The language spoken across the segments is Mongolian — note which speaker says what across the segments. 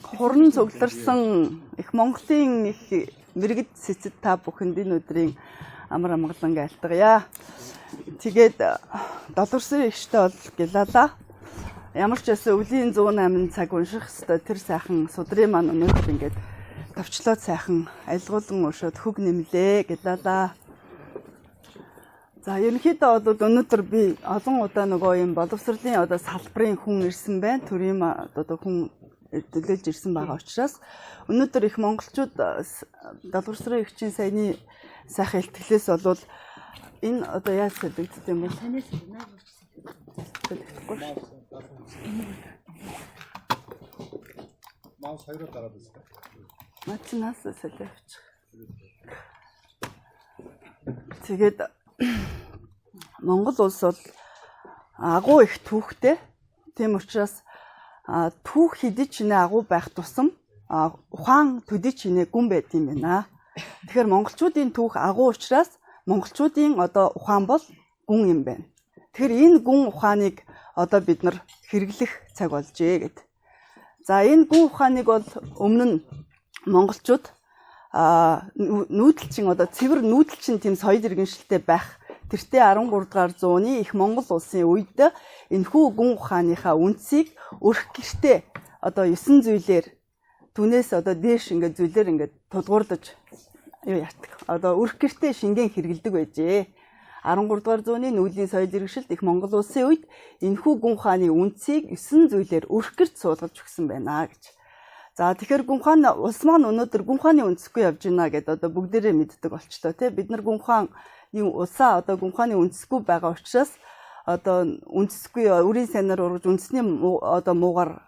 Speaker 1: Хуран цугларсан их Монголын их мэрэгд цэцэд та бүхэнд энэ өдрийн амар амгалан айлтгая. Тэгээд долгорсын ихтэй бол гэлалаа. Ямар ч байсан өвлийн 108 цаг унших хэвээр тэр сайхан судрын маань өнөөдөр ингээд товчлоод сайхан айлгуулан өшөөд хөг нэмлээ гэлалаа. За ерөнхийдөө бол өнөөдөр би олон удаа нөгөө юм боловсролын одоо салбарын хүн ирсэн байна. Төрийн одоо хүн төлөөлж ирсэн байгаа учраас өнөөдөр их монголчууд долгорсрын ихчийн саяны сайхан илтгэлээс бол энэ одоо яаж солигдсон юм бэ? Танаас солигдохгүй.
Speaker 2: Маус хоёроо дараад үзлээ.
Speaker 1: Мачнаас солиовч. Тэгээд Монгол улс бол агуу их түүхтэй. Тийм учраас түүх хэдий ч нэ агуу байх тусам ухаан төдий ч нэ гүн байд юм байна. Тэгэхээр монголчуудын түүх агуу учраас монголчуудын одоо ухаан бол гүн юм байна. Тэгэхээр энэ гүн ухааныг одоо бид нар хэрэглэх цаг болжээ гэд. За энэ гүн ухааныг бол өмнө нь монголчууд нүүдэлчин одоо цэвэр нүүдэлчин тийм соёл иргэншилтэй байх тэртээ 13 дугаар зууны их Монгол улсын үед энэхүү гүн ухааныхаа үндсийг өрх гэртээ одоо 9 зүйлээр түнээс одоо дээш ингээд зүйлээр ингээд тулгуурлаж юу яадаг. Одоо өрх гэртээ шингэн хэрэгэлдэг байжээ. 13 дугаар зууны нүүдлийн соёл иргэншилт их Монгол улсын үед энэхүү гүн ухааны үндсийг 9 зүйлээр өрх гэрт суулгаж өгсөн байна гэж. За тэгэхээр гүн ухаан улс маань өнөөдөр гүн ухааны үндэсгүй явж байна гэдээ одоо бүгдээрээ мэддэг болчлоо тий. Бид нар гүн ухаан улсаа одоо гүн ухааны үндэсгүй байгаа учраас одоо үндэсгүй үрийн сайнаар ургаж үндэсний одоо муугар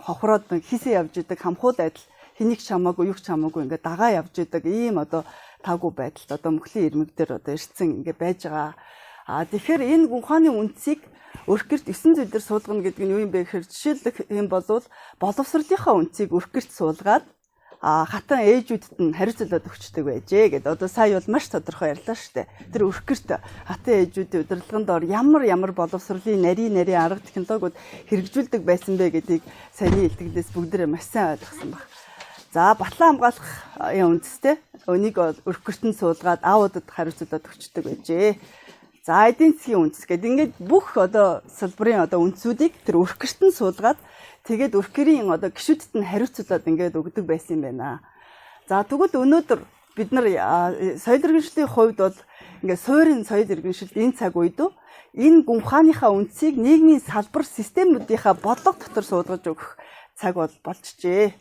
Speaker 1: хохроод хийсээ явж идэг хамхууд адил хэнийг ч хамаагүй юу ч хамаагүй ингээд дагаа явж идэг ийм одоо таагүй байдалд одоо мөхлийн ирмэг дээр одоо ирсэн ингээд байж байгаа. Тэгэхээр энэ гүн ухааны үндсийг өрх гэрт 9 зүйлээр суулгана гэдэг нь юу юм бэ гэхээр жишээлбэл юм болвол боловсролынхаа үндсийг өрх гэрт суулгаад хатан ээжүүдэд нь хариуцлаад өгчдөг байжээ гэдэг. Одоо сая бол маш тодорхой ярьлаа шүү дээ. Тэр өрх гэрт хатан ээжүүдийн удирдлагын доор ямар боловсролын нарийн арга технологиуд хэрэгжүүлдэг байсан бэ гэдгийг саяны илтгэлээс бүгдээрээ маш сайн ойлгосон баг. За батлан хамгаалах үндэстэй өнийг өрх гэртэн суулгаад аавуудад хариуцлаад өгчдөг байжээ. За эдийн засгийн үндэс гэдэг ингээд бүх одоо салбарын одоо үндэсүүдийг тэр өрх гэртэн суулгаад тэгээд өрх гэрийн одоо гишүүдэд нь хариуцлаад ингээд өгдөг байсан юм байна. За тэгвэл өнөөдөр бид нар соёл иргэншлийн хувьд бол ингээд суурин соёл иргэншилт энэ цаг үед энэ гүн ухааныхаа үндсийг нийгмийн салбар системүүдийнхаа бодлого дотор суулгаж өгөх цаг болжжээ.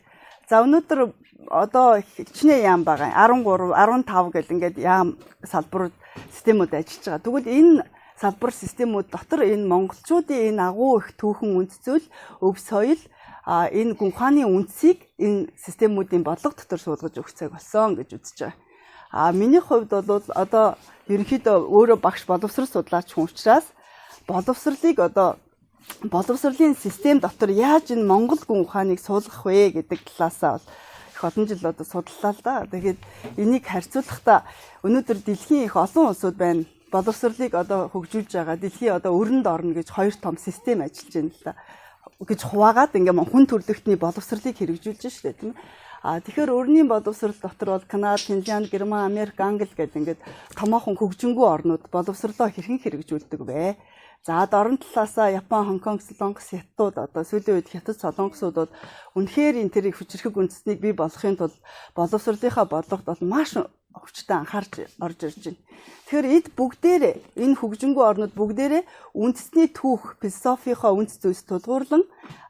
Speaker 1: За өнөөдөр одоо хичнээн яам байгаа 13, 15 гэл ингээд яам салбарууд системүүд ажиллаж байгаа. Тэгвэл энэ салбар системүүд дотор энэ монголчуудын энэ агуу их түүхэн үндэслэл өв соёл энэ гүн ухааны үндсийг энэ системүүдийн бодлого дотор суулгаж өгөх цаг болсон гэж үзэж байгаа. Миний хувьд бол одоо ерөнхийдөө өөрөө багш боловсрол судлаач хүн учраас боловсролын систем дотор яаж энэ монгол гүн ухааныг суулгах вэ гэдэг талаасаа их олон жил одоо судлалаа л да. Тэгээд энийг харьцуулахдаа өнөөдөр дэлхийн их олон улсууд байна. Боловсролыг одоо хөгжүүлж байгаа дэлхийн одоо өрөнд орно гэж хоёр том систем ажиллаж байна л да. Гэж хуваагаад ингээм хүн төрөлхтний боловсролыг хэрэгжүүлж штэ тийм. Тэгэхээр өрний боловсрол дотор бол Канада, Финлянд, Герман, Америк, Англи гэдэг ингээд томоохон хөгжингүй орнууд боловсролоо хэрхэн хэрэгжүүлдэг вэ? За дорн талаасаа Япон, Хонконг, Солонгос, Хятад одоо сүүлийн үед Хятад, Солонгосууд бол үнэхээр энэ тэрийг хүчрхэг үндэснийг бий болгохын тулд боловсролынхаа бодлогод бол маш өвчтөй анхаарч орж ирж байна. Тэгэхээр эд бүгдээрээ энэ хөгжингүү орнууд бүгдээрээ үндэсний түүх, философийнхаа үндэс зүйлс тулгуурлан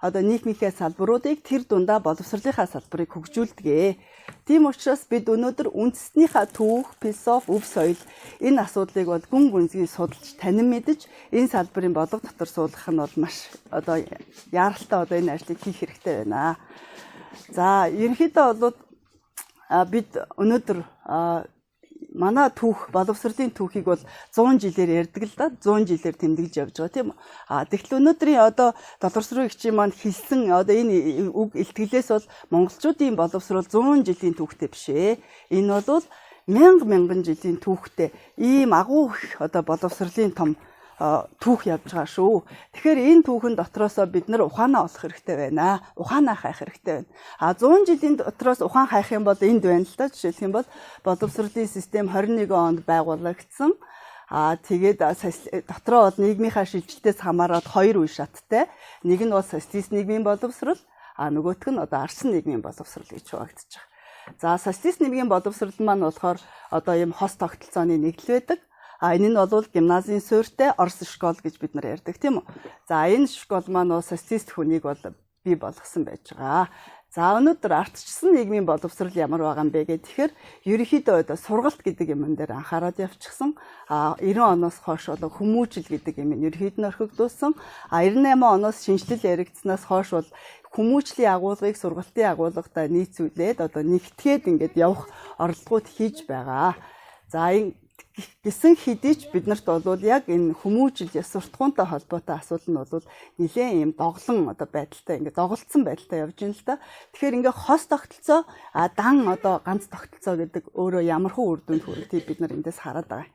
Speaker 1: одоо нийгмийнхээ салбаруудыг тэр дундаа боловсролынхаа салбарыг хөгжүүлдэг. Тийм учраас бид өнөөдөр үндэснийхаа түүх, философи, өв соёл энэ асуудлыг бол гүн гүнзгий судалж танин мэдж энэ салбарын бодлого дотор суулгах нь бол маш одоо яаралтай одоо энэ ажлыг хийх хэрэгтэй байна. За ерөнхийдөө бол бид өнөөдөр манай түүх боловсролын түүхийг бол 100 жилээр ярьдаг л да 100 жилээр тэмдэглэж явж байгаа тийм тэгтэл өнөөдрийн одоо долгорсрын ихчийн маань хэлсэн одоо энэ үг илтгэлээс бол монголчуудын боловсрол 100 жилийн түүхтэй биш ээ. Энэ бол мянган жилийн түүхтэй ийм агуу их одоо боловсролын том түүх явж байгаа шүү. Тэгэхээр энэ түүхэн дотроосоо бид нар ухаанаа олох хэрэгтэй байна. Ухаанаа хайх хэрэгтэй байна. 100 жилийн дотроос ухаан хайх юм бол энд байна л да. Жишээлх юм бол боловсролын систем 21 онд байгуулагдсан. Тэгээд дотроо бол нийгмийнхаа шилжилтээс хамаарат хоёр үе шаттай. Нэг нь бол социалист нийгмийн боловсрол, нөгөөх нь одоо арчсан нийгмийн боловсрол гэж хуваагдаж байгаа. За социалист нийгмийн боловсрол маань болохоор одоо ийм хос тогтолцооны нэгдэл байдаг. Энэ нь бол гимназийн суурьтай Орос школ гэж бид нар ярьдаг тийм үү. За энэ школ маань социалист хүнийг бол бий болгосон байж байгаа. За өнөөдөр ардчсан нийгмийн боловсрол ямар байгаа юм бэ гэхээр ерөнхийдөө сургалт гэдэг юм дээр анхаарал явчихсан. 90 оноос хойш бол хүмүүжил гэдэг юм ерөнхийд нь орхигдуулсан. 98 оноос шинжилэл яригдсанаас хойш бол хүмүүжлийн агуулгыг сургалтын агуулгатай нийцүүлээд одоо нэгтгээд ингээд явах оролдлогууд хийж байгаа. За энэ гисэн хэдий ч биднэрт бол яг энэ хүмүүжил яс суртахуунтай холбоотой асуудал нь бол нэлээд ийм доголон одоо байдалтай ингээд доголцсон байдалтай явж байна л да. Тэгэхээр ингээд хос тогтолцоо дан одоо ганц тогтолцоо гэдэг өөрөө ямархуу үр дүнд хүрэлтийг бид нар эндээс хараад байгаа.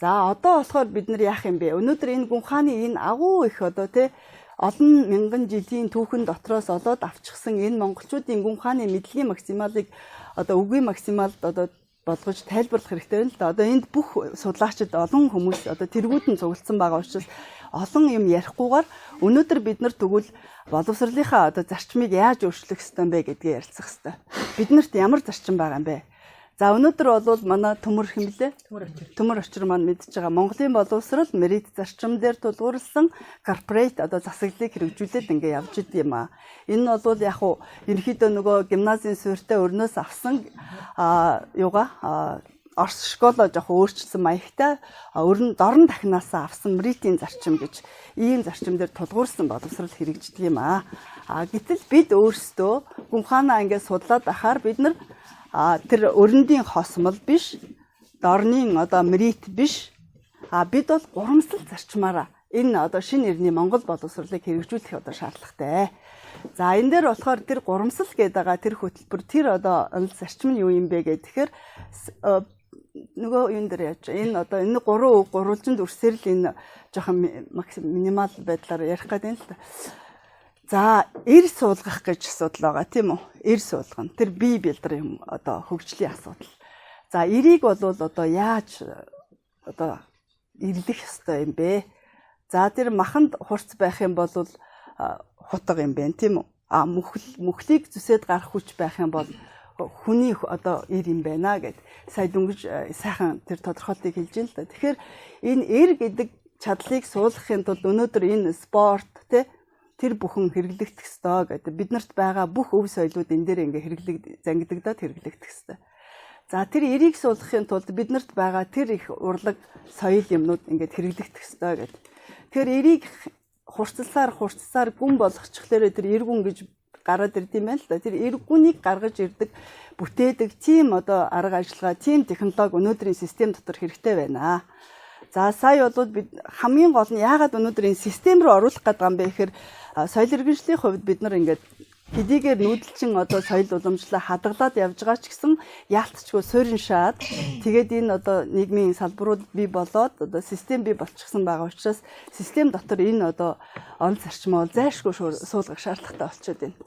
Speaker 1: За одоо болохоор бид нар яах юм бэ? Өнөөдөр энэ гүн хааны энэ агуу их одоо олон мянган жилийн түүхэн дотроос олоод авчихсан энэ монголчуудын гүн хааны мэдлэгийн максималыг одоо үгийн максималд одоо болгож тайлбарлах хэрэгтэй байна л да. Одоо энд бүх судлаачид олон хүмүүс одоо тэргүүдэн цугласан байгаа учраас олон юм ярихгүйгээр өнөөдөр бид нар тэгвэл боловсролынхаа одоо зарчмыг яаж өөрчлөх ёстой юм бэ гэдгийг ярилцах ёстой. Биднэрт ямар зарчим байгаа юм бэ? За өнөөдөр бол манай төмөр хэмлээ. Төмөр очир маань мэдж байгаа Монголын боловсрол мерит зарчим дээр тулгуурласан корпорат одоо засаглалыг хэрэгжүүлээд ингээ явж идэв юм аа. Энэ нь бол яг уу ерөнхийдөө нөгөө гимназийн суурьтай өрнөөс авсан Орос школоо жоох өөрчилсөн маягтай дорн дахнаасаа авсан меритийн зарчим гэж ийм зарчим дээр тулгуурсан боловсрол хэрэгждэг юм аа. Гэтэл бид өөрсдөө гүн хаанаа ингээ судлаад ахаар бид нар тэр өрөндийн хосмол биш, дорны одоо мерит биш. Бид бол гурамсал зарчмаараа энэ одоо шинэ эртний Монгол боловсролыг хэрэгжүүлэх одоо шаардлагатай. За энэ дээр болохоор тэр гурамсал гэдэг байгаа тэр хөтөлбөр тэр одоо зарчим нь юу юм бэ гэхээр нөгөө юун дээр яаж энэ одоо энэ гурван үг гурвалжинд үрсээр л энэ жоохон минимал байдлаар ярих гэдэг юм л та. За эр суулгах гэж асуудал байгаа тийм үү? Эр суулгана. Тэр бие бэлдэр юм одоо хөгжлийн асуудал. За эрийг бол одоо яаж одоо ирлэх ёстой юм бэ? За тэр маханд хурц байх юм бол хутга юм байна тийм үү? Мөхлийг зүсээд гарах хүч байх юм бол хүний одоо эр юм байна гэд сая дүнгиж сайхан тэр тодорхойлтыг хэлж байна л да. Тэгэхээр энэ эр гэдэг чадлыг суулгахын тулд өнөөдөр энэ спорт тэр бүхэн хэрэглэгдэх ёстой гэдэг биднэрт байгаа бүх өв соёлууд энэ дээр ингээ зангидагдаад хэрэглэгдэх ёстой. За тэр эрийг суулгахын тулд биднэрт байгаа тэр их урлаг соёл юмнууд ингээ хэрэглэгдэх ёстой гэдэг. Тэгэхээр эрийг хурцсаар гүн болгочихлоороо тэр эргүн гэж гараад ирд юм байна л да. Тэр эргүнийг гаргаж ирдэг бүтээдэг тийм одоо арга ажиллагаа, тийм технологи өнөөдрийн систем дотор хэрэгтэй байна. За сая бол бид хамгийн гол нь яагаад өнөөдөр энэ систем рүү оруулах гэдэг юм бэ гэхээр соёл иргэншлийн хувьд бид нар ингээд хэдийгээр нүүдэлчин одоо соёл уламжлалаа хадгалаад явж байгаа ч гэсэн яалтчгүй суурин шаад тэгээд энэ одоо нийгмийн салбарууд бий болоод одоо систем бий болчихсон байгаа учраас систем дотор энэ одоо он зарчмаа зайлшгүй суулгах шаардлагатай болчиход байна.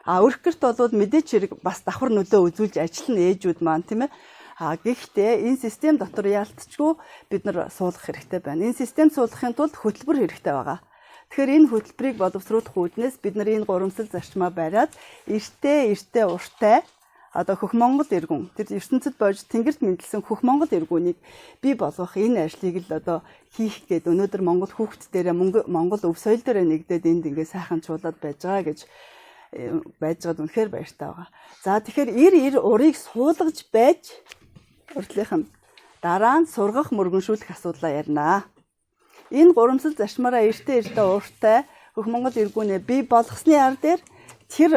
Speaker 1: Өөрөөр хэлбэл мэдээч хэрэг бас давхар нөлөө үзүүлж ажиллана ээжүүд маань тийм ээ. Гэхдээ энэ систем дотор яалтчгүй бид нар суулгах хэрэгтэй байна. Энэ систем суулгахын тулд хөтөлбөр хэрэгтэй байгаа. Тэгэхээр энэ хөтөлбөрийг боловсруулах үүднээс бид нар энэ гурамсал зарчмаа бариад эртээ уртай одоо хөх Монгол иргэн тэр ертөнцид болж тэнгэрт мэндэлсэн хөх Монгол иргүүнийг бий болгох энэ ажлыг л одоо хийх гээд өнөөдөр Монгол хүүхдүүдээр Монгол өв соёл дээр нэгдээд энд ингээ сайхан чуулаад байж байгаа гэж байж байгаад үнэхээр баяртай байгаа. За тэгэхээр эр урыг суулгаж байж урдлынхан дараа нь сургах мөргөншүүлэх асуудлаа ярина. Энэ гурамсал зарчмаараа эртээ уртай хөх Монгол иргүүнээ бий болгосны ар дээр тэр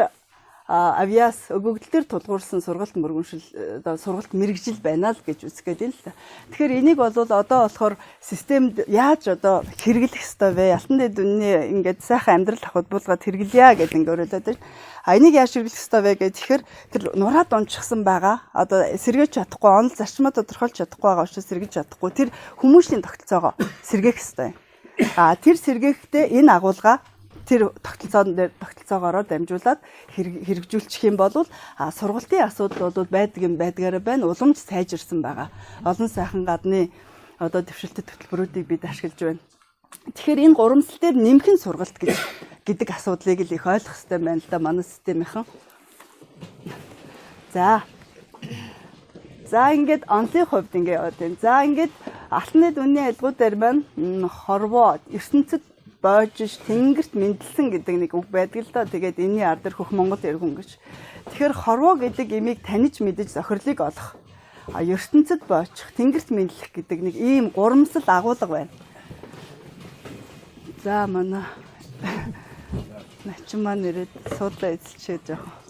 Speaker 1: авиас өгөгдлөөр тулгуурсан сургалт мөргөншил сургалт мэрэгжил байна л гэж үзгээд юм л та. Тэгэхээр энийг бол одоо болохоор системд яаж одоо хэрэглэх ёстой вэ? Алтан дэд үнний ингээд сайхан амьдрал авахд буулгаад хэрэглэе гэдэг ингээд өрөөлөд байна. Энийг яаж хэрэглэх ёстой вэ гэхээр тэр нураад унчихсан байгаа. Одоо сэргээж чадахгүй, онол зарчмаа тодорхойлж чадахгүй байгаа учраас сэргэж чадахгүй. Тэр хүмүүшлийн тогтолцоогоо сэргээх ёстой. Тэр сэргээхдээ энэ агуулга тэр тогтолцоогоор дамжуулаад хэрэгжүүлчих юм бол сургалтын асуудлууд байдгаараа байна. Уламж сайжирсан байгаа. Олон сайхан гадны одоо дэвшилтэт хөтөлбөрүүдийг бид ашиглаж байна. Тэгэхээр энэ гурамсал дээр нэмхэн сургалт гэдэг асуудлыг л их ойлгох хэрэгтэй байна л да манай системийнхэн. За ингээд онцлог хувьд ингээд яваад байна. За ингээд алтны дүнний айлгуудаар маань хорвоо ертөнцид боожж тэнгэрт мэдлсэн гэдэг нэг үг байдаг л да. Тэгээд энэний ар дээр хөх Монгол эргүн гэж. Тэгэхээр хорвоо гэдэг имийг таних мэдэж зохирлыг олох. ертөнцид боочих, тэнгэрт мэдлэх гэдэг нэг ийм гурамсал агуулга байна. За манай начин маань ирээд суудлаа эзэлчээ жоох.